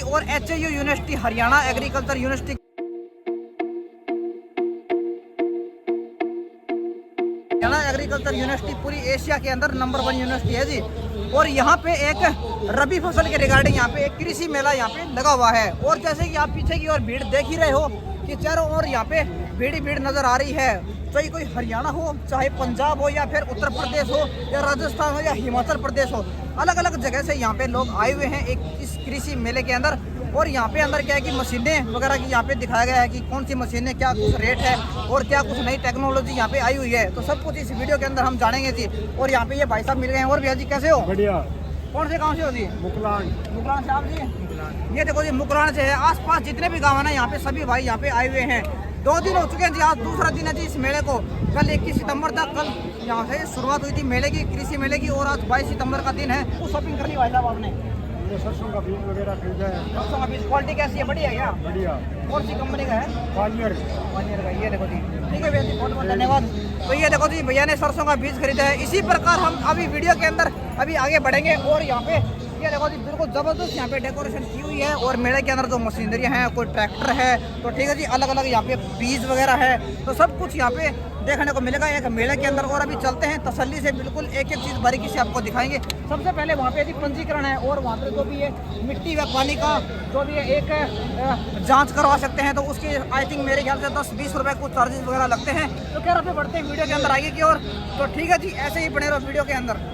और HAU university, Haryana agriculture university, Haryana agriculture university पूरी Asia के अंदर नंबर 1 यूनिवर्सिटी है जी। और यहाँ पे एक रबी फसल के रिगार्डिंग यहाँ पे एक कृषि मेला यहाँ पे लगा हुआ है। और जैसे कि आप पीछे की ओर भीड़ देख ही रहे हो कि चारों ओर यहाँ पे भीड़ ही भीड़ नजर आ रही है। चाहे कोई हरियाणा हो, चाहे पंजाब हो, या फिर उत्तर प्रदेश हो, या राजस्थान हो, या हिमाचल प्रदेश हो, अलग अलग जगह से यहाँ पे लोग आए हुए हैं एक इस कृषि मेले के अंदर। और यहाँ पे अंदर क्या है कि मशीनें वगैरह की यहाँ पे दिखाया गया है कि कौन सी मशीनें, क्या कुछ रेट है और क्या कुछ नई टेक्नोलॉजी यहाँ पे आई हुई है। तो सब कुछ इस वीडियो के अंदर हम जानेंगे जी। और यहाँ पे ये भाई साहब मिल गए हैं। और भैया जी कैसे हो? बढ़िया। कौन से गाँव से हो जी? मुकलान। मुकलान से आप जी? ये देखो जी, मुकलान से है। आसपास जितने भी गाँव है ना, यहाँ पे सभी भाई यहाँ पे आए हुए हैं। 2 दिन हो चुके हैं जी, आज दूसरा दिन है जी इस मेले को। कल 21 सितंबर तक कल यहाँ से शुरुआत हुई थी मेले की, कृषि मेले की। और आज 22 सितंबर का दिन है। वो शॉपिंग करनी भाई साहब आपने? सरसों का बीज वगैरह खरीदा है। सरसों का बीज क्वालिटी कैसी है? बढ़िया है क्या? बढ़िया। कौन सी कंपनी का है? पानियर। पानियर का। ये देखो जी, ठीक है भैया जी, बहुत बहुत धन्यवाद। तो ये देखो जी, भैया ने सरसों का बीज खरीदा है। इसी प्रकार हम अभी वीडियो के अंदर अभी आगे बढ़ेंगे। और यहाँ पे ये देखो जी, बिल्कुल जबरदस्त यहाँ पे डेकोरेशन की हुई है। और मेले के अंदर जो मशीनरी है, कोई ट्रैक्टर है, तो ठीक है जी, अलग अलग यहाँ पे बीज वगैरह है, तो सब कुछ यहाँ पे देखने को मिलेगा एक मेले के अंदर। और अभी चलते हैं तसल्ली से, बिल्कुल एक एक चीज़ बारीकी से आपको दिखाएंगे। सबसे पहले वहाँ पे पंजीकरण है। और वहाँ पे जो भी है मिट्टी व पानी का जो भी है एक जांच करवा सकते हैं। तो उसके आई थिंक मेरे ख्याल से 10-20 रुपये कुछ चार्जेस वगैरह लगते हैं। तो क्या रुपये बढ़ते हैं वीडियो के अंदर आगे की ओर। तो ठीक है जी, ऐसे ही बने रहो वीडियो के अंदर।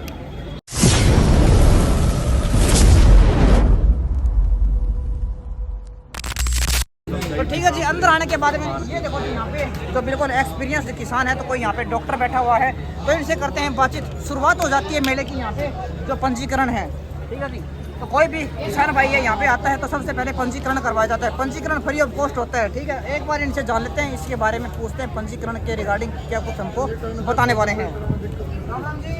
तो ठीक है जी, अंदर आने के बाद में ये देखो जी, यहाँ पे तो बिल्कुल एक्सपीरियंस किसान है। तो कोई यहाँ पे डॉक्टर बैठा हुआ है, तो इनसे करते हैं बातचीत। शुरुआत हो जाती है मेले की यहाँ पे जो पंजीकरण है। ठीक है जी, तो कोई भी किसान भाई है यहाँ पे आता है तो सबसे पहले पंजीकरण करवाया जाता है। पंजीकरण फ्री ऑफ कॉस्ट होता है। ठीक है, एक बार इनसे जान लेते हैं, इसके बारे में पूछते हैं पंजीकरण के रिगार्डिंग क्या कुछ हमको बताने वाले हैं। राम राम जी।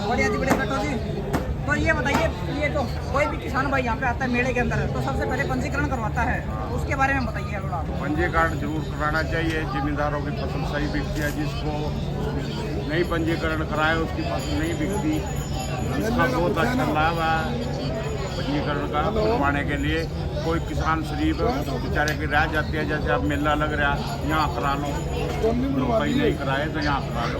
बढ़िया जी, बढ़िया बैठो जी। तो ये बताइए, ये तो कोई भी किसान भाई यहाँ पे आता है मेले के अंदर तो सबसे पहले पंजीकरण करवाता है, उसके बारे में बताइए थोड़ा। पंजीकरण जरूर कराना चाहिए। जिम्मेदारों की फसल सही बिकती है। जिसको नहीं पंजीकरण कराए उसकी फसल नहीं बिकती। इसका बहुत अच्छा लाभ है पंजीकरण का करवाने के लिए। कोई किसान शरीफ बेचारे की रह जाती है, जैसे अब मेला लग रहा है यहाँ करा लो, जो कहीं नहीं कराए तो यहाँ करा लो,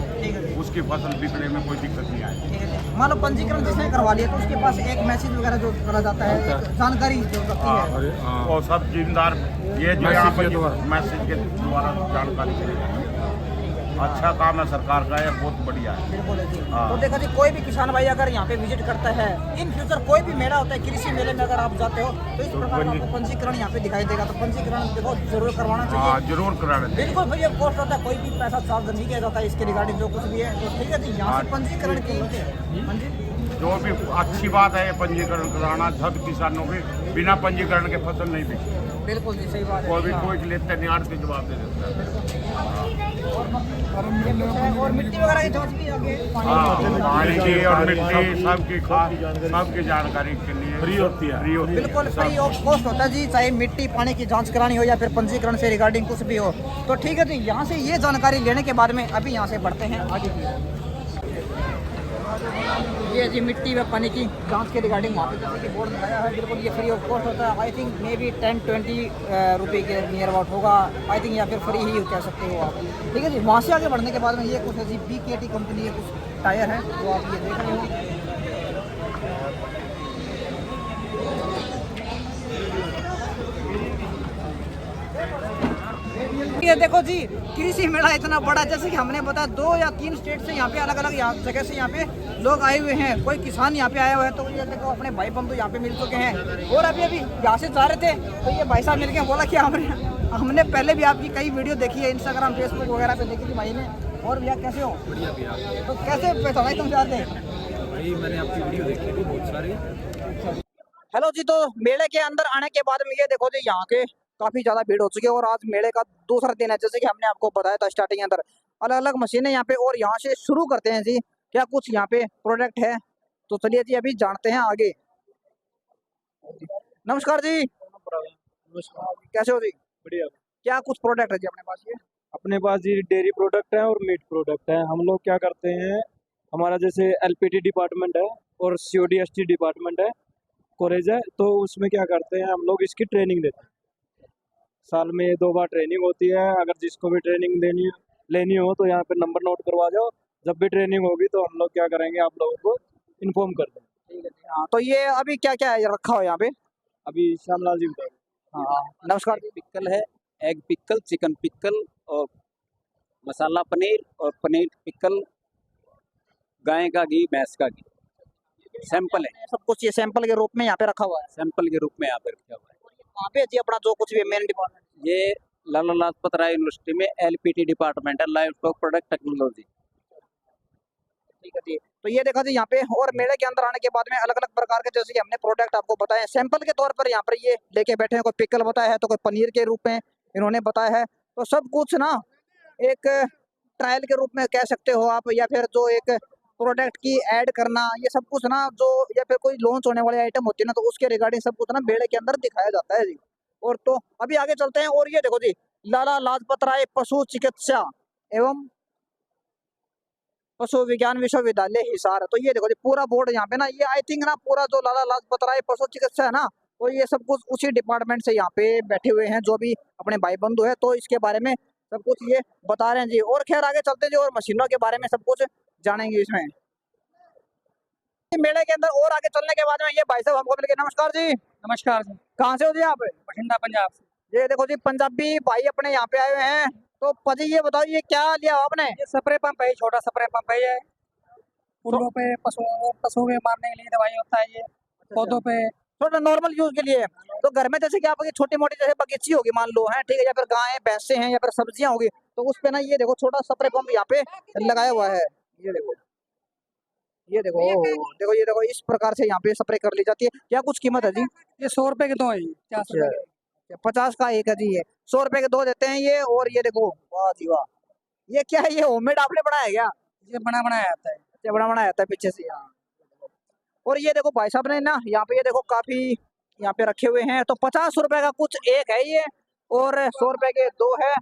उसकी फसल बिकने में कोई दिक्कत नहीं आएगी। मान लो पंजीकरण जिसने करवा लिया तो उसके पास एक मैसेज वगैरह जो करा जाता है, जानकारी जो लगती है, और सब जिम्मेदार ये जो यहाँ पर मैसेज के द्वारा जानकारी मिलेगी। अच्छा काम है सरकार का, ये बहुत बढ़िया है। बिल्कुल जी। तो देखा जी, कोई भी किसान भाई अगर यहाँ पे विजिट करता है, इन फ्यूचर कोई भी मेला होता है, कृषि मेले में अगर आप जाते हो तो इस प्रकार आपको पंजीकरण यहाँ पे दिखाई देगा। तो पंजीकरण देखो जरूर करवाना चाहिए। जरूर कराना चाहिए। बिल्कुल फ्री ऑफ कॉस्ट होता है, कोई भी पैसा चार्ज नहीं किया जाता है इसके रिगार्डिंग जो कुछ भी है। तो ठीक है जी, यहाँ से पंजीकरण की हाँ जी, जो भी अच्छी बात है ये पंजीकरण कराना। सब किसानों की बिना पंजीकरण के फसल नहीं बिकती। बिल्कुल जी, सही बात है। कोई भी कोई लेते नहीं, आड़ के जवाब दे देता है। और मिट्टी वगैरह की जांच भी आगे पानी की और मिट्टी सबकी जानकारी के लिए फ्री होती है। बिल्कुल फ्री ऑफ कॉस्ट होता है जी, चाहे मिट्टी पानी की जांच करानी हो या फिर पंजीकरण से रिगार्डिंग कुछ भी हो। तो ठीक है जी, यहाँ से ये जानकारी लेने के बाद में अभी यहाँ से बढ़ते हैं आगे की। ये जी मिट्टी व पानी की जांच के रिगार्डिंग वहाँ पे जैसे कि बोर्ड लगाया है, बिल्कुल ये फ्री ऑफ कॉस्ट होता है। आई थिंक मे बी 10-20 रुपये के नियर अबाउट होगा आई थिंक, या फिर फ्री ही कह सकते हो आप। ठीक है जी, वहाँ से आगे बढ़ने के बाद में ये कुछ है जी BKT कंपनी के कुछ टायर हैं जो आप ये देख रहे हो। ये देखो जी, कृषि मेला इतना बड़ा, जैसे कि हमने बताया 2 या 3 स्टेट से यहाँ पे अलग अलग जगह से यहाँ पे लोग आए हुए हैं। कोई किसान यहाँ पे आया हुआ है, तो ये देखो अपने भाई बंधु यहाँ पे मिल चुके हैं। और अभी यहाँ से जा रहे थे तो ये भाई साहब मिल गए, बोला कि हमने पहले भी आपकी कई वीडियो देखी है, इंस्टाग्राम फेसबुक वगैरह पे देखी थी भाई ने। और भैया कैसे हो? बढ़िया भैया। तो कैसे पहचाना तुम जाते हैं? भाई मैंने आपकी वीडियो देखी थी बहुत सारी। हेलो जी, तो मेले के अंदर आने के बाद में ये देखो जी, यहाँ के काफी ज्यादा भीड़ हो चुकी है। और आज मेले का दूसरा दिन है, जैसे कि हमने आपको बताया था स्टार्टिंग के अंदर अलग अलग मशीनें यहाँ पे। और यहाँ से शुरू करते हैं जी, क्या कुछ यहाँ पे प्रोडक्ट है। तो चलिए जी, अभी जानते हैं आगे। नमस्कार जी। कैसे हो जी? बढ़िया। क्या कुछ प्रोडक्ट है जी अपने पास? ये अपने पास जी डेयरी प्रोडक्ट है और मीट प्रोडक्ट है। हम लोग क्या करते हैं, हमारा जैसे LPT डिपार्टमेंट है और CODST डिपार्टमेंट है। कॉलेज है, तो उसमें क्या करते हैं हम लोग, इसकी ट्रेनिंग देते हैं। साल में 2 बार ट्रेनिंग होती है। अगर जिसको भी ट्रेनिंग लेनी हो तो यहाँ पे नंबर नोट करवा जाओ। जब भी ट्रेनिंग होगी तो हम लोग क्या करेंगे, आप लोगों को इन्फॉर्म कर देंगे। ठीक है हाँ। तो ये अभी क्या क्या रखा हो यहाँ पे? अभी श्यामलाल जी बता रहे हाँ नमस्कार जी। पिकल है, एग पिकल, चिकन पिकल और मसाला पनीर और पनीर पिकल, गाय का घी, भैंस का घी, सैंपल है। सब कुछ ये सैंपल के रूप में यहाँ पे रखा हुआ है। सैंपल के रूप में यहाँ पे रखा हुआ है। वहाँ पे जी अपना जो कुछ भी मेन डिपार्टमेंट। ये लाला लाजपत राय यूनिवर्सिटी में LPT डिपार्टमेंट है, लाइव स्टॉक प्रोडक्ट टेक्नोलॉजी। ठीक है जी। तो ये देखा जी यहाँ पे, और मेले के अंदर आने के बाद में अलग अलग प्रकार के जैसे कि हमने प्रोडक्ट आपको बताए सैंपल के तौर पर यहाँ पर ये लेके बैठे हैं। कोई पिकल बताया है तो कोई पनीर के रूप में इन्होंने बताया है। तो सब कुछ ना एक ट्रायल के रूप में कह सकते हो आप, या फिर जो एक प्रोडक्ट की ऐड करना, ये सब कुछ ना जो, या फिर कोई लॉन्च होने वाली आइटम होती है ना, तो उसके रिगार्डिंग सब कुछ ना मेले के अंदर दिखाया जाता है जी। और तो अभी आगे चलते हैं। और ये देखो जी, लाला लाजपत राय पशु चिकित्सा एवं पशु विज्ञान विश्वविद्यालय हिसार। तो ये देखो जी पूरा बोर्ड यहाँ पे ना, ये आई थिंक ना पूरा जो लाला लाजपत राय पशु चिकित्सा है ना, तो ये सब कुछ उसी डिपार्टमेंट से यहाँ पे बैठे हुए हैं जो भी अपने भाई बंधु है, तो इसके बारे में सब कुछ ये बता रहे हैं जी। और खैर आगे चलते हैं जी, और मशीनों के बारे में सब कुछ जानेंगे इसमें मेले के अंदर। और आगे चलने के बाद में ये भाई साहब हमको मिल गए। नमस्कार जी। नमस्कार जी। कहाँ से हो जी आप? बठिंडा पंजाब से। ये देखो जी पंजाबी भाई अपने यहाँ पे आए हुए हैं। तो पजी ये बताओ ये क्या लिया आपने? ये स्प्रे पंप है, छोटा स्प्रे पंप है। ये फूलों पे पशुओं में मारने के लिए दवाई होता है। ये पौधों पे थोड़ा नॉर्मल यूज के लिए। तो घर में जैसे कि आपकी छोटी मोटी जैसे बगीची होगी मान लो है, ठीक है, या फिर गायें भैंसे हैं या फिर सब्जियां होगी, तो उस पे ना ये देखो छोटा स्प्रे पंप यहाँ पे लगाया हुआ है। ये देखो ये देखो देखो ये देखो इस प्रकार से यहाँ पे स्प्रे कर ली जाती है। क्या कुछ कीमत है जी? ये 100 रुपए के 2 है। 50 रुपए के। 50 का एक है जी। ये 100 रुपए के 2 देते हैं ये। और ये देखो वाह जी वाह, ये क्या है? ये होममेड आपने बनाया क्या? ये बना बनाया आता है। ये बड़ा बनाया आता है पीछे से यहाँ। और ये देखो भाई साहब ने ना यहाँ पे ये देखो काफी यहाँ पे रखे हुए हैं। तो 50 रुपए का कुछ एक है ये, और 100 रुपए के 2 है।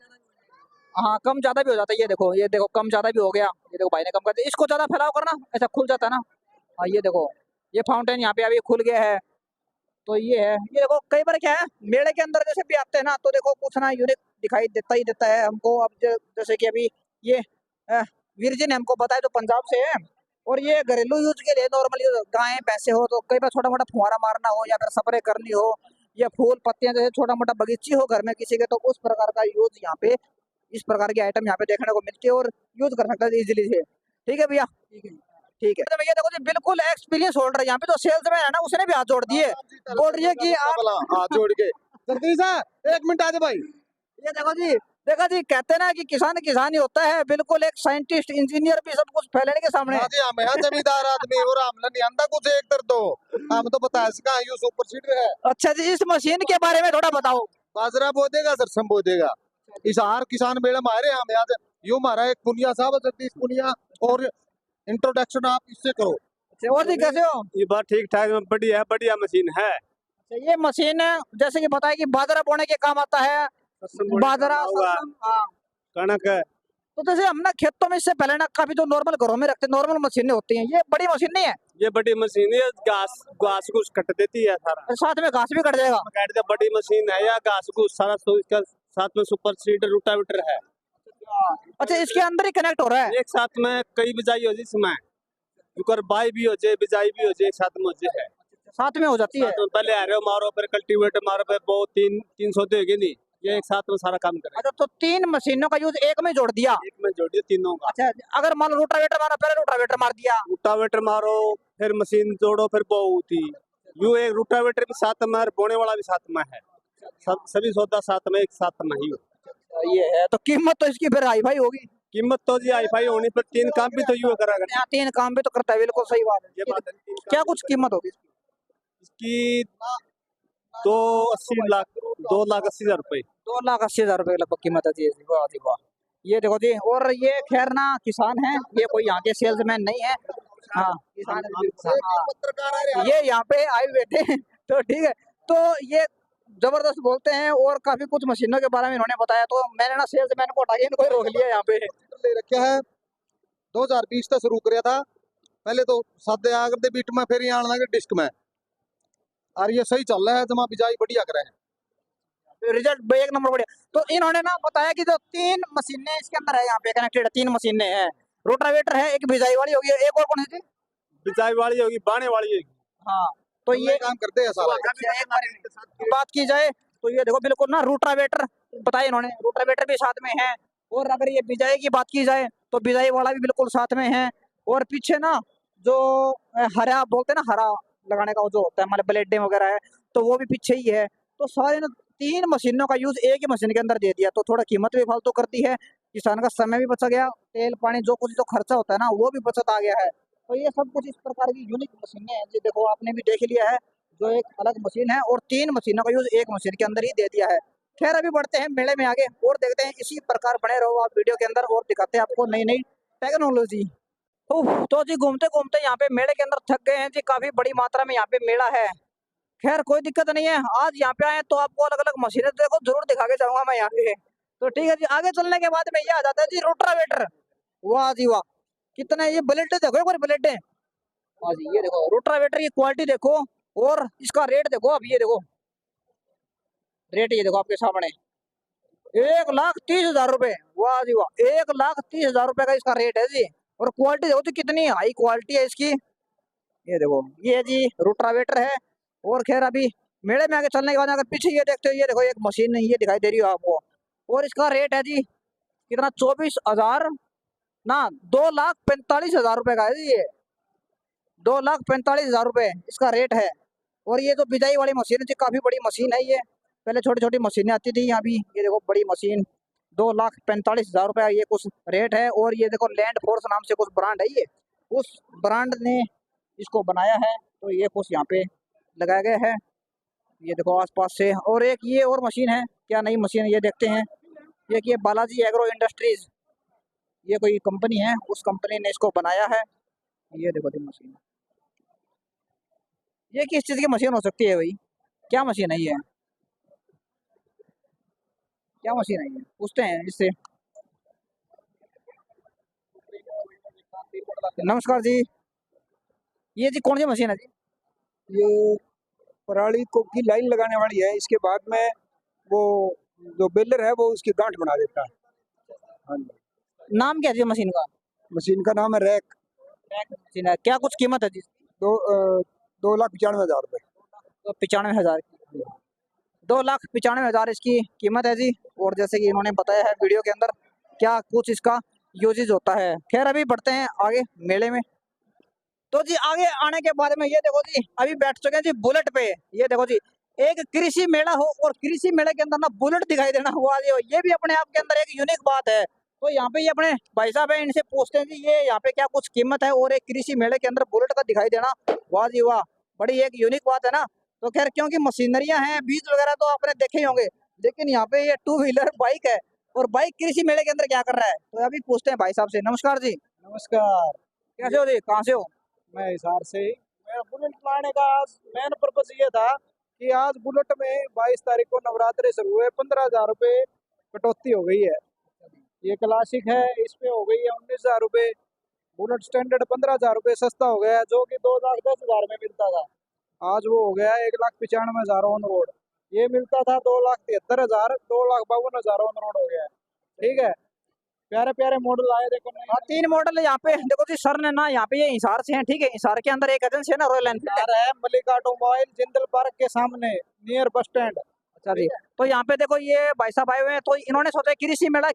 हाँ कम ज्यादा भी हो जाता है। ये देखो कम ज्यादा भी हो गया। ये देखो भाई ने कम कर दिया। इसको ज्यादा फैलाव करना, ऐसा खुल जाता है ना। हाँ ये देखो ये फाउंटेन यहाँ पे अभी खुल गया है। तो ये है, ये देखो कई बार क्या है मेले के अंदर जैसे भी आते हैं ना, तो देखो कुछ ना यूनिक दिखाई देता ही देता है हमको। अब जैसे कि अभी ये वीर जी ने हमको बताया जो पंजाब से है, और ये घरेलू यूज के लिए नॉर्मल यूज, गायें भैंसे हो तो कई बार छोटा मोटा फुहारा मारना हो, या फिर स्प्रे करनी हो, या फूल पत्तियां जैसे छोटा मोटा बगीची हो घर में किसी के, तो उस प्रकार का यूज यहाँ पे इस प्रकार की आइटम यहाँ पे देखने को मिलती है और यूज कर सकते हैं इजीली से। ठीक है भैया? ठीक है। तो भैया देखो जी बिल्कुल एक्सपीरियंस होल्डर यहाँ पे जो सेल्समैन है ना, उसने भी हाथ जोड़ दिए, बोल रही है कि आप हाथ जोड़ के जगदीश सर 1 मिनट आ जाओ भाई। ये देखो जी कहते हैं ना कि किसान किसान ही होता है। बिल्कुल एक साइंटिस्ट इंजीनियर भी सब कुछ फैलाने के सामने। हाँ जी हम यहाँ जमींदार आदमी और हमने नहीं आंदा कुछ एक तर दो, हम तो बता इसका यू सुपर सीडर है। अच्छा जी इस मशीन के बारे में थोड़ा बताओ। बाजरा बो देगा, सरसम बो देगा। इशार किसान मेला मारे हम यहाँ यू मारा एक पुनिया साहब जगदीश पुनिया, और इंट्रोडक्शन आप इससे करो। और जी कैसे हो? ये बात ठीक ठाक बढ़िया बढ़िया मशीन है। ये मशीन जैसे कि बताया कि बाजरा बोने के काम आता है। बाजरा सरसम, हाँ। कणक है। तो जैसे हम ना खेतों में इससे पहले ना काफी जो नॉर्मल घरों में रखते नॉर्मल मशीनें होती हैं, ये बड़ी मशीन नहीं है? ये बड़ी मशीन है, घास घास घूस कट देती है सारा, और साथ में घास भी कट जाएगा। काट दे। बड़ी मशीन है या घास घूस सारा, तो इसका साथ में सुपर सीडर रोटावेटर है। अच्छा इसके अंदर ही कनेक्ट हो रहा है? एक साथ में कई बिजाई हो जिसमें जुकर बाई भी हो जाए, बिजाई भी हो जाए, एक साथ में हो जाए है। साथ में हो जाती है। तो पहले आ रहे हो मारो, फिर कल्टीवेटर मारो, फिर वो तीन सौदे होगी नहीं, ये एक साथ में सारा काम करे। अच्छा तो 3 मशीनों का यूज एक में जोड़ दिया? एक में जोड़ दिया तीनों का। अच्छा अगर मान लो रोटावेटर मारा, पहले रोटावेटर मार दिया, रोटावेटर मारो, फिर मशीन जोड़ो, फिर वो होती यू एक रोटावेटर भी साथ में और बोने वाला भी साथ में है, सभी सौदा साथ में एक साथ में ही। ये है। तो कीमत तो इसकी फिर हाई फाई होगी? कीमत तो जी हाई फाई होनी, पर 3 काम भी तो यू करा करते यहाँ 3 काम भी तो करता है। बिल्कुल सही बात है। ये बात है। क्या कुछ कीमत होगी इसकी 2,80,000 रुपए। 2,80,000 रुपए लगभग कीमत है जी। वाह जी वाह। ये देखो जी, और ये खैर ना किसान है, ये कोई यहाँ के सेल्समैन नहीं है। हाँ किसान हाँ। ये यहाँ पे आए बैठे हैं, तो ठीक है। तो ये जबरदस्त बोलते हैं, और काफी कुछ मशीनों के बारे में इन्होंने बताया, तो मैंने ना सेल्समैन को हटा के इनको रोक लिया यहाँ पे। ले रखा है 2020 तक शुरू कराया था, पहले तो सादे आगर दे बीट में, फिर यहाँ आना डिस्क में। और ये सही चल रहा है, जमा बिजाई बढ़िया करे हैं। रिजल्ट एक नंबर बढ़िया। तो इन्होंने ना बताया कि जो 3 मशीनें इसके अंदर है, यहाँ पे कनेक्टेड 3 मशीनें हैं, रोटावेटर है, एक बिजाई वाली होगी, एक और कौन सी थी? बिजाई वाली होगी, बाने वाली होगी। हाँ, तो ये काम करते हैं सारा। अच्छा, एक बार बात की जाए तो ये देखो बिल्कुल ना रोटावेटर बताया इन्होंने, रोटावेटर भी साथ में है। और अगर ये बिजाई की बात की जाए तो बिजाई वाला भी बिल्कुल साथ में है। और पीछे ना जो हरा बोलते हैं ना, हरा लगाने का वो जो होता है हमारे ब्लेडें वगैरह है, तो वो भी पीछे ही है। तो सारे ना 3 मशीनों का यूज एक ही मशीन के अंदर दे दिया, तो थोड़ा कीमत भी फालतू करती है, किसान का समय भी बचा गया, तेल पानी जो कुछ जो खर्चा होता है ना वो भी बचत आ गया है। तो ये सब कुछ इस प्रकार की यूनिक मशीनें हैं जी, देखो आपने भी देख लिया है, जो एक अलग मशीन है और 3 मशीनों का यूज एक मशीन के अंदर ही दे दिया है। खैर अभी बढ़ते हैं मेले में आगे और देखते हैं, इसी प्रकार बने रहो आप वीडियो के अंदर और दिखाते हैं आपको नई नई टेक्नोलॉजी। तो जी घूमते घूमते यहाँ पे मेले के अंदर थक गए हैं जी, काफी बड़ी मात्रा में यहाँ पे मेला है। खैर कोई दिक्कत नहीं है, आज यहाँ पे आए तो आपको अलग अलग मशीनें देखो जरूर दिखा के जाऊंगा मैं यहाँ पे। तो ठीक है जी, आगे चलने के बाद में ये आ जाता है जी रोटावेटर। वाह जी वाह, कितना ये ब्लेड देखो, एक बार ब्लेड है। हाँ जी, ये देखो रोटावेटर की क्वालिटी देखो और इसका रेट देखो। अब ये देखो रेट, ये देखो आपके सामने 1,30,000 रुपए। वाह जी वाह, 1,30,000 रुपए का इसका रेट है जी। और क्वालिटी देखो तो कितनी हाई क्वालिटी है इसकी। ये देखो ये जी रोटावेटर है। और खैर अभी मेले में आगे चलने के बाद अगर पीछे ये देखते हो, ये देखो एक मशीन ये दिखाई दे रही है आपको, और इसका रेट है जी कितना, 24,000 ना 2,45,000 रुपए का है जी ये, 2,45,000 रुपए इसका रेट है। और ये जो बिजाई वाली मशीन है जी, काफी बड़ी मशीन है ये, पहले छोटी छोटी मशीनें आती थी, अभी ये देखो बड़ी मशीन 2,45,000 रुपए ये कुछ रेट है। और ये देखो लैंड फोर्स नाम से कुछ ब्रांड है, ये उस ब्रांड ने इसको बनाया है, तो ये कुछ यहाँ पे लगाया गया है। ये देखो आसपास से, और एक ये और मशीन है, क्या नई मशीन है ये देखते हैं। ये कि बालाजी एग्रो इंडस्ट्रीज, ये कोई कंपनी है, उस कंपनी ने इसको बनाया है। ये देखो जी मशीन, ये किस चीज की मशीन हो सकती है भाई, क्या मशीन है ये, क्या मशीन है ये, पूछते हैं इससे। नमस्कार जी, ये जी कौन सी मशीन है जी? ये पराली को की लाइन लगाने वाली है, इसके बाद में वो जो बेलर है वो उसकी गांठ बना देता है। हाँ जी। नाम क्या है जी मशीन का? मशीन का नाम है रैक। मशीन है, क्या कुछ कीमत है जी? 2,95,000 रुपये। तो 95,000, 2,95,000 इसकी कीमत है जी। और जैसे कि इन्होंने बताया है वीडियो के अंदर क्या कुछ इसका यूजेज होता है। खैर अभी बढ़ते हैं आगे मेले में। तो जी आगे आने के बाद में ये देखो जी, अभी बैठ चुके हैं जी बुलेट पे। ये देखो जी, एक कृषि मेला हो और कृषि मेले के अंदर ना बुलेट दिखाई देना हुआ जी, ये भी अपने आप के अंदर एक यूनिक बात है। तो यहाँ पे ये अपने भाई साहब है, इनसे पूछते हैं जी ये यहाँ पे क्या कुछ कीमत है, और एक कृषि मेले के अंदर बुलेट का दिखाई देना, वाह जी वाह, बड़ी एक यूनिक बात है ना। तो खैर क्योंकि मशीनरियां हैं, बीज वगैरह तो आपने देखे ही होंगे, लेकिन यहाँ पे ये 2 व्हीलर बाइक है, और बाइक कृषि मेले के अंदर क्या कर रहा है, तो अभी पूछते हैं भाई साहब से। नमस्कार जी। नमस्कार। कैसे हो जी, कहाँ से हो? मैं हिसार से ही। मेरा बुलेट लाने का आज मेन पर्पज ये था कि आज बुलेट में 22 तारीख को नवरात्रि शुरू हुए, 15,000 रुपये कटौती हो गई है। ये क्लासिक है, इस पे हो गई है 19,000 रुपये। बुलेट स्टैंडर्ड 15,000 रुपये सस्ता हो गया, जो कि 2,10,000 में मिलता था, आज वो हो गया 1,95,000 ऑन रोड। ये मिलता था 2,73,000, 2,52,000 ऑन रोड हो गया है। ठीक है, प्यारे प्यारे मॉडल आए देखो। हाँ 3 मॉडल है यहाँ पे, देखो जी सर ने ना यहाँ पे ये हिसार से हैं, ठीक है, हिसार के अंदर एक एजेंसी है ना रॉयल एनफील्ड है, मलिक ऑटोमोबाइल, जिंदल पार्क के सामने नियर बस स्टैंड। अच्छा जी। तो यहाँ पे देखो ये भाई साहब आए हुए हैं, तो इन्होंने सोचा कृषि मेला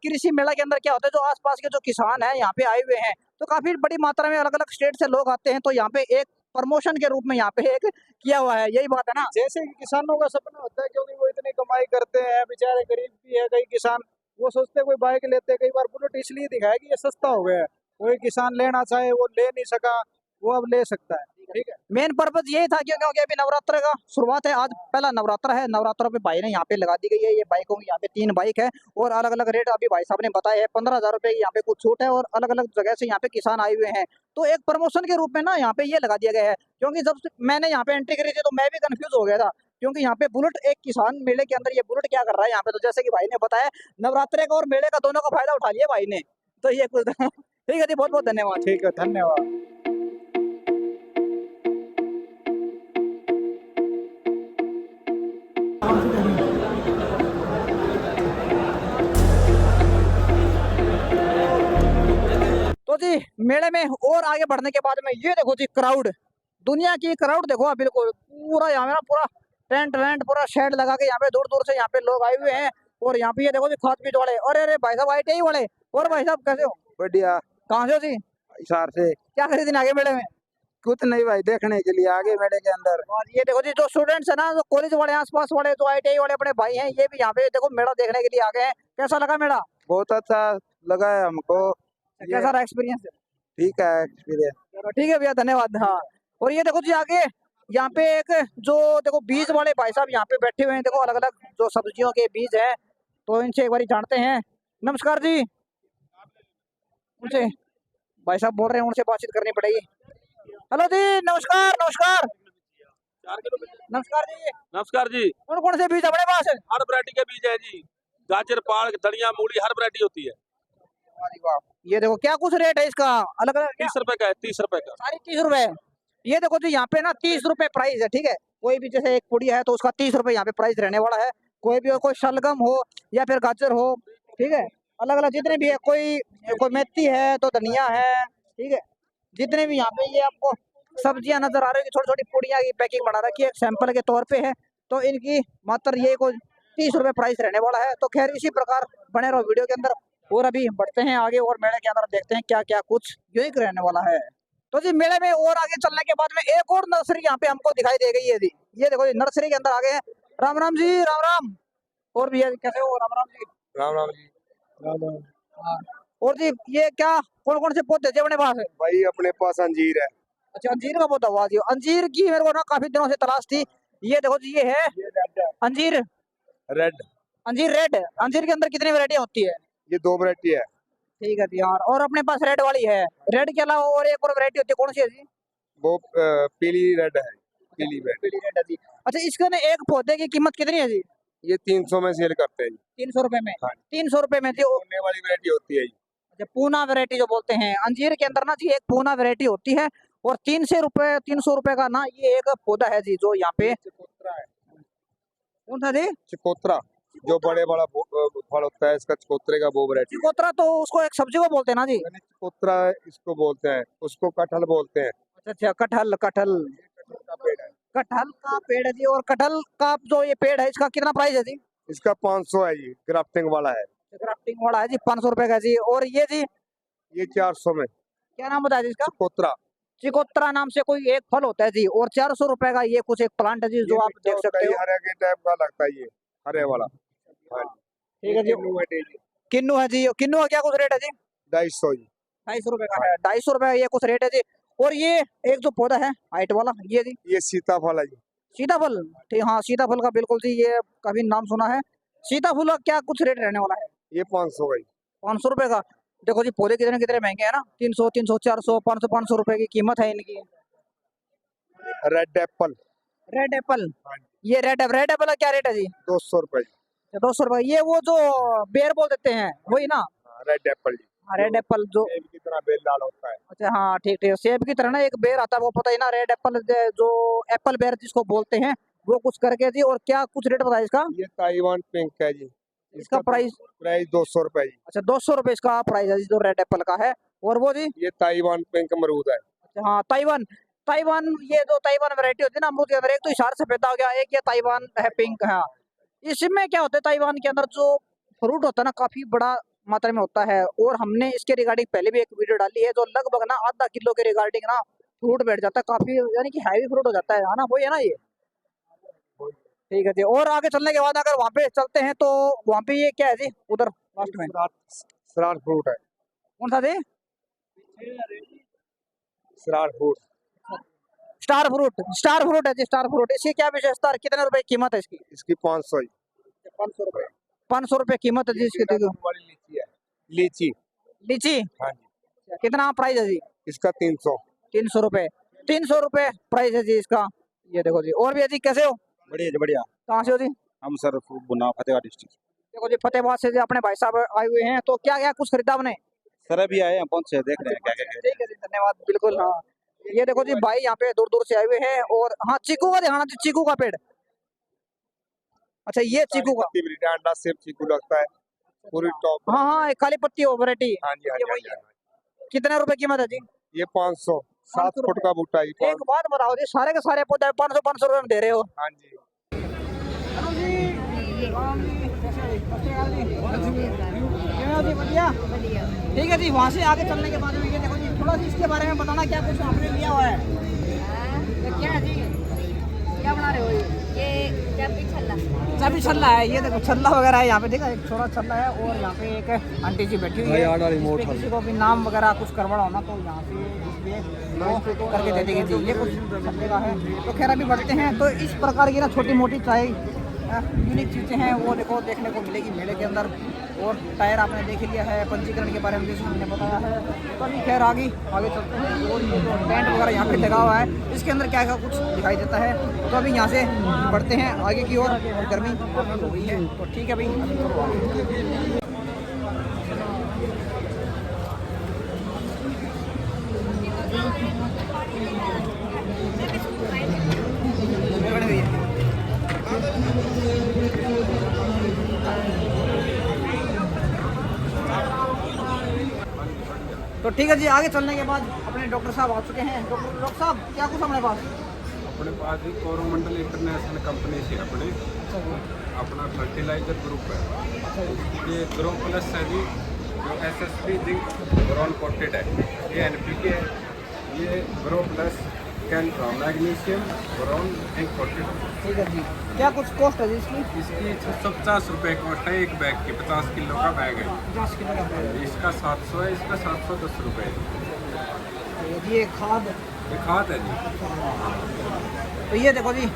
के अंदर क्या होता है, जो आसपास के जो किसान है यहाँ पे आए हुए हैं, तो काफी बड़ी मात्रा में अलग अलग स्टेट से लोग आते हैं, तो यहाँ पे एक प्रमोशन के रूप में यहाँ पे एक किया हुआ है, यही बात है ना। जैसे कि किसानों का सपना होता है, क्योंकि वो इतनी कमाई करते हैं, बेचारे गरीब भी है कई किसान, वो सोचते कोई बाइक लेते, कई बार बुलेट इसलिए दिखाया कि ये सस्ता हो गया है, कोई किसान लेना चाहे वो ले नहीं सका, वो अब ले सकता है। ठीक है, मेन पर्पज यही था क्योंकि अभी नवरात्र का शुरुआत है, आज पहला नवरात्र है, नवरात्रों पे भाई ने यहाँ पे लगा दी गई है ये बाइकों की, यहाँ पे 3 बाइक है, और अलग अलग रेट अभी भाई साहब ने बताया है, 15,000 रुपए की यहाँ पे कुछ छूट है, और अलग अलग जगह से यहाँ पे किसान आए हुए हैं, तो एक प्रमोशन के रूप में ना यहाँ पे ये लगा दिया गया है। क्योंकि जब मैंने यहाँ पे एंट्री करी थी तो मैं भी कंफ्यूज हो गया था, क्योंकि यहाँ पे बुलेट, एक किसान मेले के अंदर ये बुलेट क्या कर रहा है यहाँ पे, तो जैसे कि भाई ने बताया नवरात्रे का और मेले का दोनों का फायदा उठा लिया भाई ने, तो ये कुछ ठीक है जी, बहुत बहुत धन्यवाद। ठीक है, धन्यवाद। तो जी मेले में और आगे बढ़ने के बाद में ये देखो जी क्राउड, दुनिया की क्राउड देखो आप, बिल्कुल पूरा यहाँ पे ना पूरा टेंट वेंट पूरा शेड लगा के यहाँ पे दूर दूर से यहाँ पे लोग आए हुए हैं। और यहाँ पे ये देखो जी खाद पीट वाले, अरे अरे भाई साहब आईटीआई वाले। और भाई साहब कैसे हो? बढ़िया। कहाँ से हो जी? हिसार से। क्या खरीदने आगे मेले में? कुछ नहीं भाई, देखने के लिए आगे मेले के अंदर। और ये देखो जी जो स्टूडेंट्स है ना, जो कॉलेज वाले आसपास वाले, जो आईटीआई वाले अपने भाई हैं, ये भी यहाँ पे देखो मेला देखने के लिए आ गए हैं। कैसा लगा मेला? बहुत अच्छा लगा है हमको। कैसा रहा एक्सपीरियंस? ठीक है एक्सपीरियंस। चलो ठीक है भैया, धन्यवाद। हाँ और ये देखो जी आगे यहाँ पे एक जो देखो बीज वाले भाई साहब यहाँ पे बैठे हुए हैं, देखो अलग अलग जो सब्जियों के बीज है, तो इनसे एक बार जानते हैं। नमस्कार जी। उनसे भाई साहब बोल रहे हैं, उनसे बातचीत करनी पड़ेगी। हेलो जी, नमस्कार नमस्कार नमस्कार जी। नमस्कार जी। कौन कौन से बीज अपने पास है? हर वैरायटी के बीज है जी, गाजर पालक धनिया मूली हर वैरायटी होती है। ये देखो क्या कुछ रेट है इसका? अलग अलग 30 रुपए का है, 30 रुपए का। सारी 30 रुपए। ये देखो जी यहाँ पे ना 30 रुपए प्राइस है, ठीक है। कोई भी जैसे एक पूड़ी है तो उसका 30 रुपए यहाँ पे प्राइस रहने वाला है। कोई भी हो, कोई शलगम हो या फिर गाजर हो, ठीक है, अलग अलग जितने भी है, कोई मेथी है तो धनिया है, ठीक है, जितने भी यहाँ पे ये आपको सब्जियां नजर आ रही है, छोटी छोटी पूड़ियाँ की पैकिंग बना रखी है, सैंपल के तौर पे है। तो इनकी मात्र ये कोई 30 रुपए प्राइस रहने वाला है। तो खैर इसी प्रकार बने रहो वीडियो के अंदर, और अभी बढ़ते हैं आगे और मेले के अंदर देखते हैं क्या क्या कुछ यूनिक रहने वाला है। तो जी मेले में और आगे चलने के बाद में एक और नर्सरी यहाँ पे हमको दिखाई दे गई है जी। ये देखो जी नर्सरी के अंदर आ गए हैं। राम राम जी, राम राम। और भैया कैसे हो? राम राम जी। राम राम जी। हाँ। और जी ये क्या कौन कौन से पौधे अपने पास है? भाई अपने पास अंजीर है। अच्छा अंजीर का पौधा हुआ जी। अंजीर की मेरे को ना काफी दिनों से तलाश थी। ये देखो जी ये है अंजीर रेड। अंजीर रेड। अंजीर के अंदर कितनी वैरायटी होती है? ये 2 वैरायटी है। ठीक है जी। और अपने पास रेड वाली है। रेड के अलावा और एक और वैरायटी होती है, कौन सी है जी? वो पीली रेड है। पीली रेड है जी। अच्छा इसके ना एक पौधे की कीमत कितनी है जी? ये 300 में सेल करते हैं जी। 300 रुपए में? हाँ। 300 रुपए में जी। होने वाली वैरायटी होती है जी। अच्छा पूना वैरायटी जो बोलते हैं अंजीर के अंदर ना जी, एक पूना वैरायटी होती है। और 300 रुपए का ना ये एक पौधा है जी, जो यहाँ पे चिकोत्रा है। कौन सा जी? चिकोत्रा जो बड़े बड़ा फल होता है, इसका चिकोत्रे का वो वैरायटी। चिकोत्रा तो उसको एक सब्जी को बोलते हैं ना जी? चिकोत्रा इसको बोलते हैं, उसको कटहल बोलते हैं। अच्छा कटहल। कटहल का पेड़ है। कटहल का पेड़ है जी। और कटहल का जो ये पेड़ है इसका कितना प्राइस है जी? इसका 500 है जी, ग्राफ्टिंग वाला है। ग्राफ्टिंग वाला है जी, 500 रुपए का जी। और ये जी ये 400 में। क्या नाम बताया जी इसका? चिकोत्रा। चिकोत्रा नाम से कोई एक फल होता है जी। और 400 रुपए का ये कुछ एक प्लांट है जी, जो आप देख सकते हो। हरे के टाइप का लगता है ये, हरे वाला। ठीक है जी। किन्नू है जी। किन्नू का क्या कुछ रेट है जी? 250 जी। 250 रुपए का है। 250 रुपए ये कुछ रेट है जी। और ये एक जो पौधा है हाइट वाला, ये जी ये सीताफल है जी। सीताफल। ठीक, हाँ सीताफल का बिल्कुल जी, ये कभी नाम सुना है। सीताफल का क्या कुछ रेट रहने वाला है? ये 500 का जी। 500 रुपए का। देखो जी पौधे कितने कितने महंगे हैं ना, 300 300 400 500 500 रुपए की कीमत है इनकी। Red Apple. Red Apple. ये रेड एप्पल का क्या रेट है जी? 200 रुपए। 200 रुपए। ये वो जो बेर बोल देते हैं वही ना? रेड एप्पल जी। रेड एप्पल जो सेब की तरह बेल लाल होता है। अच्छा हाँ ठीक ठीक, सेब की तरह ना एक बेर आता है, वो पता ही ना। रेड एप्पल जो एप्पल बेर जिसको बोलते हैं, वो कुछ करके जी। और क्या कुछ रेट बताया इसका? ये ताइवान पिंक है जी। इसका प्राइस 200 रुपए जी। अच्छा 200 रुपए इसका प्राइस है जी, जो रेड एप्पल का है। और वो जी ये ताइवान पिंक अमरूद है। अच्छा हाँ ताइवान। ताइवान, ये जो ताइवान वैरायटी होती है ना अमरूद के अंदर, एक तो इशार से पैदा हो गया, एक ये ताइवान है पिंक। हाँ इसमें क्या होता है, ताइवान के अंदर जो फ्रूट होता है ना काफी बड़ा मात्रा में होता है। और हमने इसके रिगार्डिंग पहले भी एक वीडियो डाली है, जो लगभग ना आधा किलो के रिगार्डिंग ना फ्रूट बैठ जाता है, काफी यानी कि हैवी फ्रूट हो जाता है ना, वही है ना ये। ठीक है जी। और आगे चलने के बाद अगर वहाँ पे चलते हैं तो वहाँ पे ये क्या है जी उधर लास्ट में? सरार फ्रूट है। कौन सा जी? सरार fruit. Star fruit. Star fruit है जी, स्टार फ्रूट। इसकी क्या विशेषता है, कितने रुपए कीमत है इसकी? इसकी 500 जी। 500 रुपए। 500 रुपए कीमत है जी इसकी। देखो वाली लीची है। लीची। लीची। हाँ जी। कितना प्राइस है जी? इसका 300। 300 रुपए। 300 रुपए प्राइस है जी इसका। ये देखो जी। और भी है जी, कैसे हो? बढ़िया जी बढ़िया। कहाँ से हो जी? हम सर बुना फतेहाबाद डिस्ट्रिक्ट। देखो जी फतेहाबाद से जी अपने भाई साहब आए हुए हैं। तो क्या क्या कुछ खरीदा आपने? सर अभी आए हैं, पहुंच से देख रहे हैं क्या क्या। ठीक है जी, धन्यवाद। बिल्कुल हाँ। ये देखो जी भाई यहाँ पे दूर दूर से आए हुए हैं। और हाँ चीकू का दिखाना जी, चीकू का पेड़। अच्छा ये चीकू का, पत्ती ब्रीड है, अंडा सेब चीकू लगता है, पूरी टॉप। हाँ हाँ एक काली पत्ती हो वैरायटी। हाँ जी हाँ ये जी, हाँ वही जी, है। हाँ जी। कितने रुपए कीमत है जी? ये 500, 7 500 फुट का बूटा है ये, एक बात बताओ जी, सारे के सारे पौधे 500 रुपए में दे रहे हो? हाँ जी। हेलो जी, राम जी, कैसे हो? सत श्री अकाल जी। कैसे हो जी? बढ़िया। ठीक है जी, वहाँ से आगे चलने के बाद में ये देखो जी, थोड़ा सा इसके बारे में बताना, क्या कुछ आपने लिया हुआ है? ये क्या है जी, क्या बना रहे हो ये? चाबी छल्ला है, ये देखो छल्ला वगैरह है यहाँ पे, देखा एक छोटा छल्ला है, और यहाँ पे एक आंटी जी बैठी हुई है। इस पे किसी को भी नाम वगैरह कुछ करवाना हो ना तो यहाँ से इस पे करके दे देंगे जी। ये कुछ छल्ले का है। तो खैर अभी बढ़ते हैं, तो इस प्रकार की ना छोटी मोटी चाहे यूनिक चीज़ें हैं वो देखो देखने को मिलेगी मेले के अंदर। और टायर आपने देख लिया है, पंजीकरण के बारे में जैसे हमने बताया है। तो अभी खैर आगे चलते हैं, और ये जो टेंट वगैरह यहाँ पे लगा हुआ है इसके अंदर क्या क्या कुछ दिखाई देता है। तो अभी यहाँ से बढ़ते हैं आगे की ओर, और गर्मी काफ़ी हो गई है, तो ठीक है भाई अभी चलो आगे। तो ठीक है जी, आगे चलने के बाद अपने डॉक्टर साहब आ चुके हैं। डॉक्टर साहब क्या कुछ हमारे पास? अपने पास ही कोरोमंडल इंटरनेशनल कंपनी से अपना फर्टिलाइजर ग्रुप है। ये ग्रो प्लस है जी, जो SSP जिंक बोरॉन कोटेड है। ये NPK है, ये grow plus magnesium boron zinc coated है। ठीक है जी, क्या कुछ कॉस्ट है जी इसकी? इसकी 650 रुपये कॉस्ट है एक बैग की, 50 किलो का बैग है। 50 किलो का है। इसका 700 है, इसका 710 रुपये है। तो ये खाद, ये खाद है जी। तो ये देखो जी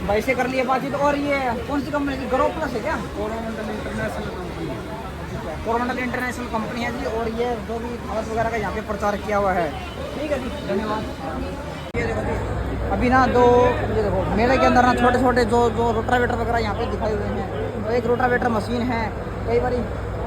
भाई से कर लिए बातचीत। और ये कौन सी कंपनी की? ग्रो प्लस है क्या? कोरोमंडल इंटरनेशनल कंपनी है। कोरोमंडल इंटरनेशनल कंपनी है जी। और ये जो भी खाद वगैरह का यहाँ पे प्रचार किया हुआ है। ठीक है जी, धन्यवाद। ये देखो जी, अभी ना ये देखो मेले के अंदर ना छोटे छोटे जो रोटावेटर वगैरह यहाँ पे दिखाए हुए हैं। तो एक रोटावेटर मशीन है। कई बार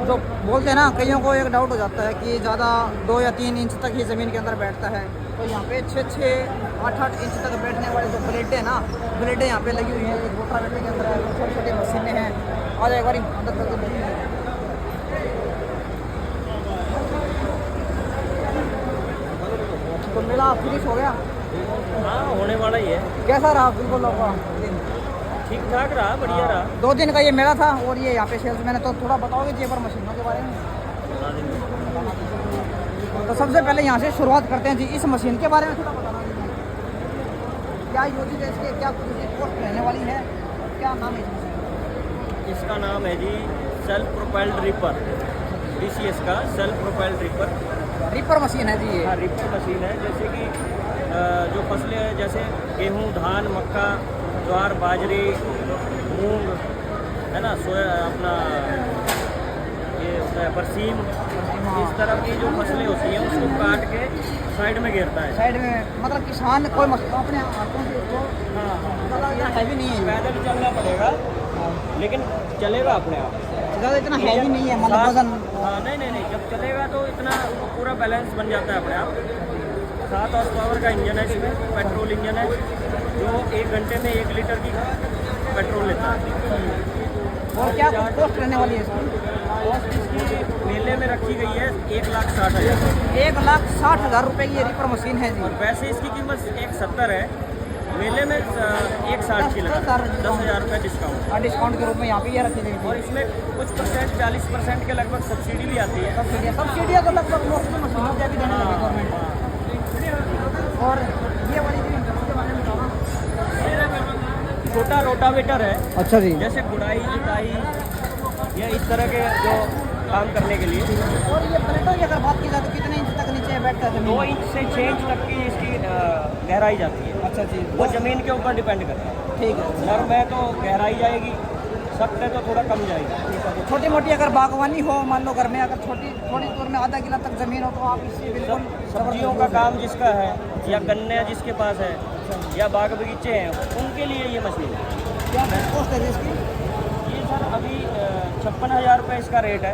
जो बोलते हैं ना, कईयों को एक डाउट हो जाता है कि ज़्यादा 2 या 3 इंच तक ही ज़मीन के अंदर बैठता है। तो यहाँ पे 6-8 इंच तक बैठने वाले जो ब्लेडें ना, ब्लेडें यहाँ पे लगी हुई हैं। एक रोटावेटर के अंदर छोटी छोटी मशीनें हैं। और एक बार अंदर करके देखिए, तो मेला फिनिश हो गया। हाँ होने वाला ही है। कैसा रहा बिल्कुल आपका? ठीक ठाक रहा, बढ़िया रहा। 2 दिन का ये मेला था। और ये यहाँ पे सेल्स मैंने तो थोड़ा बताओगे जी एक बार मशीनों के बारे में? तो सबसे पहले यहाँ से शुरुआत करते हैं जी, इस मशीन के बारे में थोड़ा बताना जी। क्या यूज है इसके, क्या कॉस्ट रहने वाली है, क्या नाम है इस मशीन? इसका नाम है जी सेल्फ प्रोपेल्ड रिपर, DCS का self propelled ripper. Ripper machine है जी ये? हाँ रिपर मशीन है। जैसे कि जो फसलें हैं, जैसे गेहूँ, धान, मक्का, ज्वार, बाजरी, मूंग है ना, सोया, अपना ये होता है बरसीम, इस तरह की जो फसलें होती हैं उसको काट के साइड में घेरता है। साइड में मतलब किसान कोई अपने हाथों से इसको, ज़्यादा इतना हैवी नहीं है, पैदल चलना पड़ेगा लेकिन चलेगा अपने आप। ज़्यादा इतना हैवी नहीं है मतलब वजन। हाँ नहीं, जब चलेगा तो इतना पूरा बैलेंस बन जाता है अपने आप। 7 हॉर्स पावर का इंजन है इसमें, पेट्रोल इंजन है, जो 1 घंटे में 1 लीटर की पेट्रोल लेता है। और क्या कुछ कॉस्ट रहने वाली है इसकी? कॉस्ट इसकी मेले में रखी गई है 1,60,000। 1,60,000 रुपये की ये रिपर मशीन है जी। और वैसे इसकी कीमत 1,70,000 है, मेले में 1,60,000 की लगा, 10,000 रुपये डिस्काउंट। और डिस्काउंट के रूप में यहाँ पे ये रखी गई थी। और इसमें कुछ परसेंट 40% के लगभग सब्सिडी भी आती है। सब्सिडियाँ तो लगभग मोस्टली मशीनों पे भी देने लगी गवर्नमेंट। और ये वाली चीज़ इसके बारे में बताओ। छोटा रोटावेटर है। अच्छा जी। जैसे गुड़ाई, जुताई या इस तरह के जो काम करने के लिए। और ये प्लेटों की अगर बात की जाए तो कितने इंच तक नीचे बैठता है? 2 इंच से 6 इंच तक की इसकी गहराई जाती है। अच्छा जी। वो ज़मीन के ऊपर डिपेंड करता है। ठीक है। नरम है तो गहराई जाएगी, सख्त है तो थोड़ा कम जाएगी। छोटी मोटी अगर बागवानी हो, मान लो घर में अगर थोड़ी दूर में आधा किला तक ज़मीन हो तो आप इससे बिल्कुल सब्जियों का काम जिसका है, या गन्ने जिसके पास है, या बाग बगीचे हैं, उनके लिए ये मशीन है। क्या कॉस्ट है इसकी? ये सर अभी 56,000 रुपये इसका रेट है,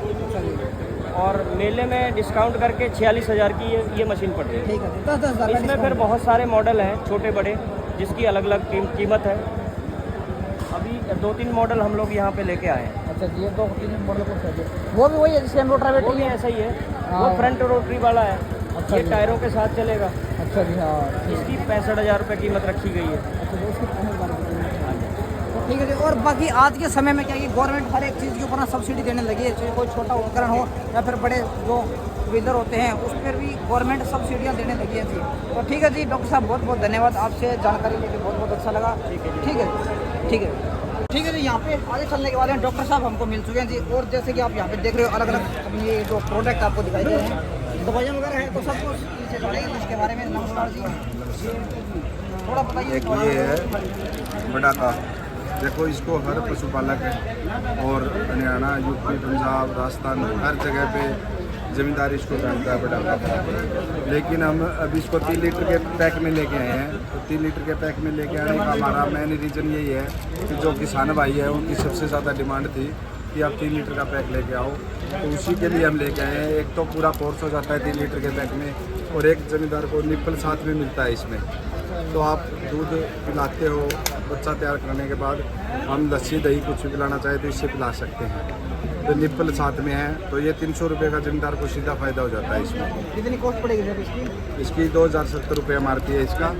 और मेले में डिस्काउंट करके 46,000 की ये मशीन पड़ रही है। ठीक है, 10,000 इसमें फिर बहुत सारे मॉडल हैं छोटे बड़े, जिसकी अलग अलग कीमत है। अभी 2-3 मॉडल हम लोग यहाँ पे लेके आए हैं। अच्छा जी, ये 2-3 मॉडल को चाहिए, वो भी वही है जिससे हम वो रोटावेटर भी ऐसा ही है, वो फ्रंट रोटरी वाला है। अच्छा ये जी। टायरों के साथ चलेगा। अच्छा जी, हाँ इसकी 65,000 रुपये कीमत रखी गई है। अच्छा जी, उसकी 65,000 तो ठीक है जी। और बाकी आज के समय में क्या है कि गवर्नमेंट हर एक चीज़ के ऊपर ना सब्सिडी देने लगी है, चाहे कोई छोटा उपकरण हो या फिर बड़े जो व्हीलर होते हैं उस पर भी गवर्नमेंट सब्सिडियाँ देने लगी है जी। तो ठीक है जी डॉक्टर साहब, बहुत बहुत धन्यवाद, आपसे जानकारी लेके बहुत बहुत अच्छा लगा। ठीक है ठीक है ठीक है ठीक है जी। यहाँ पे आगे चलने के वाले हैं डॉक्टर साहब हमको मिल चुके हैं जी। और जैसे कि आप यहाँ पे देख रहे हो अलग अलग ये जो प्रोडक्ट आपको दिखाई दे रहे हैं, दवाइयाँ वगैरह है, तो सब कुछ इनसे जानेंगे इसके बारे में। नमस्कार जी, थोड़ा बताइए। एक ये है बड़ा का, देखो इसको हर पशुपालक और हरियाणा, यूपी, पंजाब, राजस्थान हर जगह पे जमींदार इसको जानता है बड़ा का। लेकिन हम अब इसको 3 लीटर के पैक में लेके आए हैं। तो 3 लीटर के पैक में लेके आने का हमारा मेन रीज़न यही है कि जो किसान भाई है उनकी सबसे ज़्यादा डिमांड थी कि आप 3 लीटर का पैक लेके आओ, तो उसी के लिए हम लेके आए हैं। एक तो पूरा कोर्स हो जाता है 3 लीटर के पैक में, और एक जमींदार को निप्पल साथ में मिलता है इसमें। तो आप दूध पिलाते हो, बच्चा तैयार करने के बाद हम लस्सी दही कुछ भी पिलाना चाहे तो इससे पिला सकते हैं। तो निप्पल साथ में है, तो ये 300 रुपये का जमींदार को सीधा फ़ायदा हो जाता है इसमें। कितनी कॉस्ट पड़ेगी सर इसकी? इसकी 2070 रुपये MRP है इसका,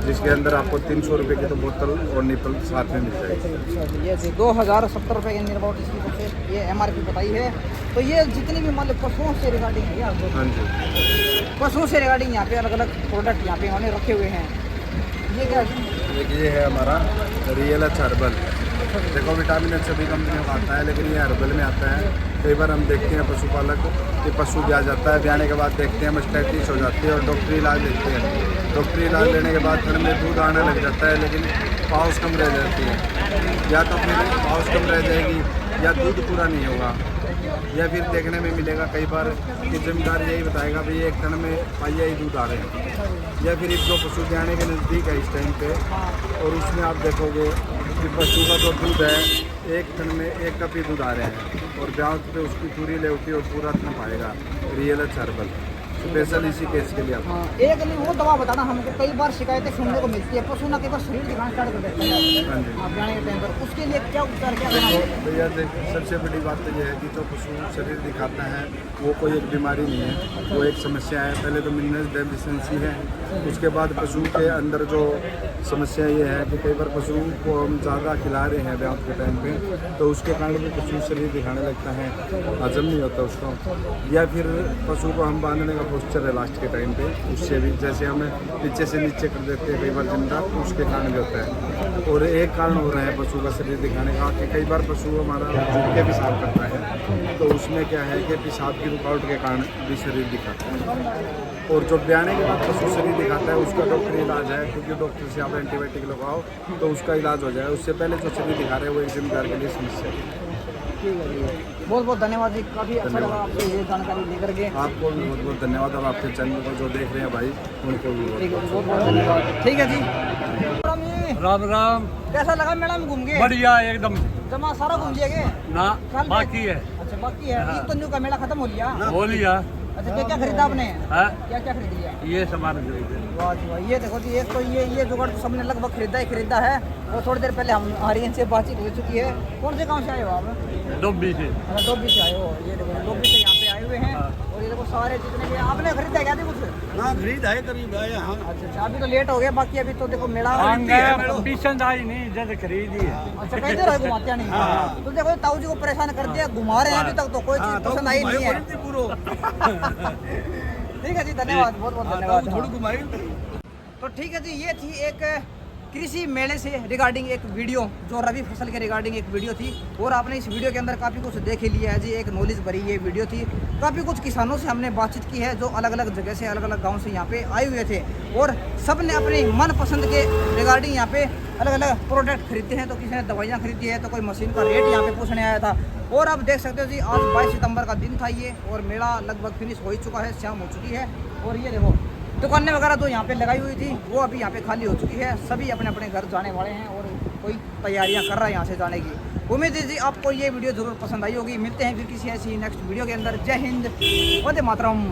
जिसके अंदर आपको 300 रुपये की तो बोतल और निप्पल साथ में मिल जाएगी। अच्छा, ये 2070 रुपये के नियर अबाउट इसकी सबसे ये MRP बताई है। तो ये जितनी भी मान लो पशुओं से रिगार्डिंग है आपको, हाँ जी, पशुओं से रिगार्डिंग यहाँ पे अलग अलग प्रोडक्ट यहाँ पे इन्होंने रखे हुए हैं। ये क्या है? एक ये है हमारा रियल एच हर्बल। देखो विटामिन सभी कंपनियों का आता है, लेकिन ये हर्बल में आता है। कई बार हम देखते हैं पशुपालक कि पशु ब्याह जाता है, ब्याने के बाद देखते हैं मस्टाइटिस हो जाती है और डॉक्टरी इलाज लेते हैं। डॉक्टरी इलाज लेने के बाद फिर में दूध आने लग जाता है, लेकिन पाउच कम रह जाती है, या तो फिर पाउच कम रह जाएगी या दूध पूरा नहीं होगा, या फिर देखने में मिलेगा कई बार कि जमींदार यही बताएगा भाई एक टन में पाइया ही दूध आ रहे हैं, या फिर एक जो पशु ब्याने के नज़दीक है इस टाइम पे, और उसमें आप देखोगे कि पशु का जो दूध है 1 टन में 1 कप ही दूध आ रहे हैं, और ब्याह पे उसकी पूरी लेवटी और पूरा इतना पाएगा रियल एच हर्बल स्पेशल इसी केस के लिए। हाँ, एक नहीं वो दवा बताना, हमको कई बार शिकायतें सुनने को मिलती है, पशु ना कई बार शरीर दिखाना स्टार्ट कर देते हैं आप जाने के टाइम पर, उसके लिए क्या उपचार क्या करना है? भैया सबसे बड़ी बात तो ये है कि जो पशु शरीर दिखाता है वो कोई एक बीमारी नहीं है, वो एक समस्या है। पहले तो मिनरल डेफिशिएंसी है, उसके बाद पशु के अंदर जो समस्या ये है कि कई बार पशु को हम ज़्यादा खिला रहे हैं ब्याह के टाइम पे, तो उसके कारण भी पशु शरीर दिखाने लगता है, हजम नहीं होता उसको, या फिर पशु को हम बांधने का पोस्चर है लास्ट के टाइम पे, उससे भी जैसे हमें पीछे से नीचे कर देते हैं कई बार जिंदा, तो उसके कारण भी होता है। और एक कारण हो रहा है पशु का शरीर दिखाने का कि कई बार पशु हमारा झुक के पेशाब करता है, तो उसमें क्या है कि पेशाब की रुकावट के कारण भी शरीर दिखाता है। और जो ब्याने के बाद पशु शरीर दिखाता है उसका डॉक्टरी इलाज है, क्योंकि डॉक्टर से आप एंटीबायोटिक लगाओ तो उसका इलाज हो जाए। उससे पहले जो शरीर दिखा रहे हैं वो एक जिम्मेदार के लिए समस्या है। बहुत बहुत धन्यवाद जी, काफ़ी अच्छा लगा आपसे ये जानकारी लेकर के। आपको भी बहुत बहुत धन्यवाद, और आपके चैनल को जो देख रहे हैं भाई उनको भी ठीक है, बहुत बहुत धन्यवाद। ठीक है जी, राम राम। कैसा लगा मैडम घूम के? बढ़िया एकदम। जमा सारा घूम लिया के? ना कल बाकी है। अच्छा बाकी है। ईद तो न्यू का मेला खत्म हो लिया? हो लिया। अच्छा, क्या क्या खरीदा आपने? हाँ? क्या क्या खरीद लिया? ये सामान खरीदे। वाह जी वाह, ये देखो जी, एक तो ये जुगाड़ तो सबने लगभग खरीदा है। और थोड़ी देर पहले हमारी इनसे बातचीत हो चुकी है। कौन से गांव से आए हो आप? डोबी से। अच्छा, डोबी से आए हो। ये देखो डोबी से यहाँ पे आए हुए हैं। और ये देखो सारे जितने भी आपने खरीदा क्या थे कुछ? हाँ खरीद है करीब है यहाँ। अच्छा, अभी तो लेट हो गया, बाकी अभी तो देखो मेला पीछन आई नहीं जब खरीदी है। अच्छा, कई देर घुमाते नहीं। तो देखो ताऊ जी को परेशान कर दिया, घुमा रहे हैं अभी तक तो कोई चीज पसंद आई नहीं है। ठीक है जी, धन्यवाद, बहुत बहुत धन्यवाद। तो ठीक है जी, ये थी एक कृषि मेले से रिगार्डिंग एक वीडियो, जो रबी फसल के रिगार्डिंग एक वीडियो थी। और आपने इस वीडियो के अंदर काफ़ी कुछ देख ही लिया है जी, एक नॉलेज भरी ये वीडियो थी। काफ़ी कुछ किसानों से हमने बातचीत की है, जो अलग अलग जगह से अलग अलग गांव से यहाँ पे आए हुए थे, और सब ने अपने मनपसंद के रिगार्डिंग यहाँ पे अलग अलग प्रोडक्ट खरीदते हैं। तो किसी ने दवाइयाँ खरीदी है, तो कोई मशीन का रेट यहाँ पे पूछने आया था। और आप देख सकते हो जी, आज 22 सितंबर का दिन था ये, और मेला लगभग फिनिश हो ही चुका है, शाम हो चुकी है। और ये देखो दुकानें वगैरह तो यहाँ पे लगाई हुई थी, वो अभी यहाँ पे खाली हो चुकी है। सभी अपने अपने घर जाने वाले हैं, और कोई तैयारियाँ कर रहा है यहाँ से जाने की। उम्मीद है जी आपको ये वीडियो ज़रूर पसंद आई होगी। मिलते हैं फिर किसी ऐसी नेक्स्ट वीडियो के अंदर। जय हिंद, वंदे मातरम।